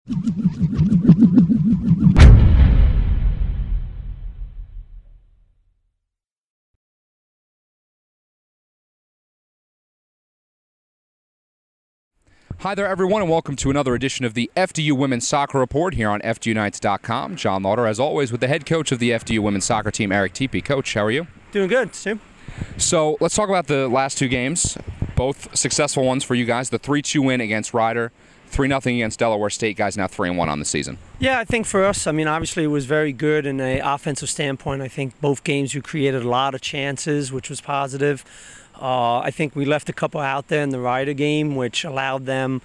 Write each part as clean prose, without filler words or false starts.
Hi there, everyone, and welcome to another edition of the FDU Women's Soccer Report here on FDUnites.com. Jon Lauder, as always, with the head coach of the FDU Women's Soccer team, Eric Teepe. Coach, how are you? Doing good, Stu. So let's talk about the last two games, both successful ones for you guys. The 3-2 win against Rider, 3-0 against Delaware State. Guys now 3-1 on the season. Yeah, I think for us, obviously it was very good in an offensive standpoint. I think both games we created a lot of chances, which was positive. I think we left a couple out there in the Rider game, which allowed them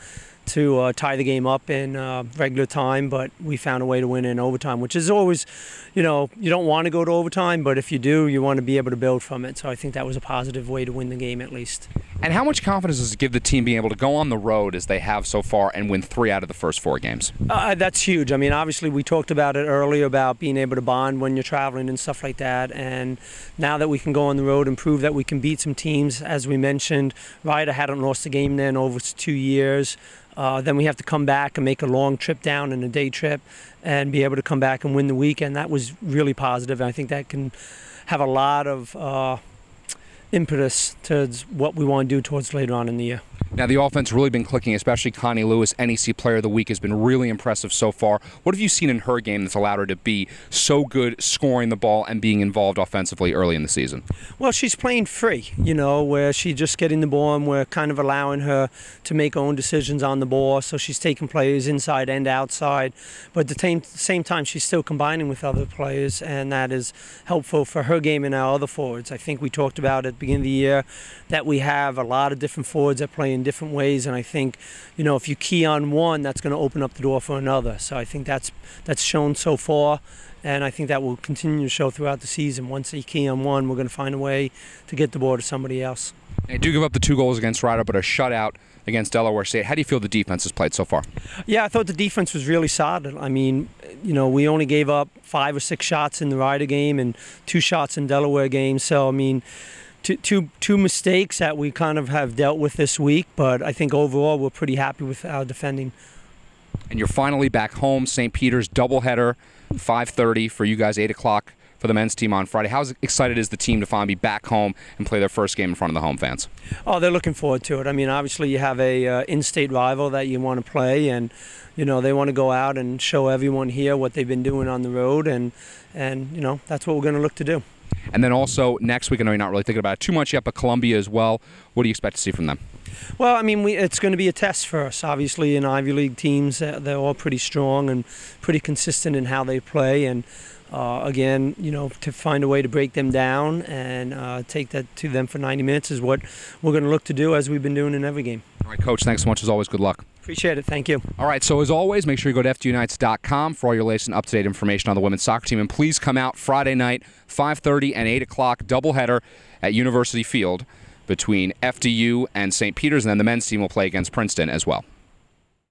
to tie the game up in regular time, but we found a way to win in overtime, which is always, you don't want to go to overtime, but if you do, you want to be able to build from it. So I think that was a positive way to win the game at least. And how much confidence does it give the team being able to go on the road as they have so far and win 3 out of the first 4 games? That's huge. Obviously we talked about it earlier about being able to bond when you're traveling and stuff like that. And now that we can go on the road and prove that we can beat some teams, as we mentioned, Rider hadn't lost a game then over 2 years. Then we have to come back and make a long trip down and a day trip and be able to come back and win the weekend. That was really positive. And I think that can have a lot of impetus towards what we want to do towards later on in the year. Now, the offense really been clicking, especially Connie Lewis, NEC Player of the Week, has been really impressive so far. What have you seen in her game that's allowed her to be so good scoring the ball and being involved offensively early in the season? Well, she's playing free, where she's just getting the ball and we're kind of allowing her to make her own decisions on the ball. So she's taking players inside and outside. But at the same time, she's still combining with other players, and that is helpful for her game and our other forwards. I think we talked about at the beginning of the year that we have a lot of different forwards that play in different ways, and I think if you key on one, that's going to open up the door for another. So I think that's shown so far, and I think that will continue to show throughout the season. Once they key on one, we're going to find a way to get the ball to somebody else. They do give up the 2 goals against Rider, but a shutout against Delaware State. How do you feel the defense has played so far? Yeah, I thought the defense was really solid. We only gave up 5 or 6 shots in the Rider game and 2 shots in Delaware game. So two mistakes that we kind of have dealt with this week, but I think overall we're pretty happy with our defending. And you're finally back home, St. Peter's doubleheader, 5:30 for you guys, 8 o'clock for the men's team on Friday. How excited is the team to finally be back home and play their first game in front of the home fans? Oh, they're looking forward to it. Obviously you have a in-state rival that you want to play, and they want to go out and show everyone here what they've been doing on the road, and that's what we're going to look to do. And then also next week, I know you're not really thinking about it too much yet, but Columbia as well. What do you expect to see from them? Well, it's going to be a test for us. Obviously, in Ivy League teams, they're all pretty strong and pretty consistent in how they play. And again, to find a way to break them down and take that to them for 90 minutes is what we're going to look to do, as we've been doing in every game. All right, Coach, thanks so much as always. Good luck. Appreciate it. Thank you. All right, so as always, make sure you go to FDUnites.com for all your latest and up-to-date information on the women's soccer team. And please come out Friday night, 5:30 and 8 o'clock, doubleheader at University Field between FDU and St. Peter's, and then the men's team will play against Princeton as well.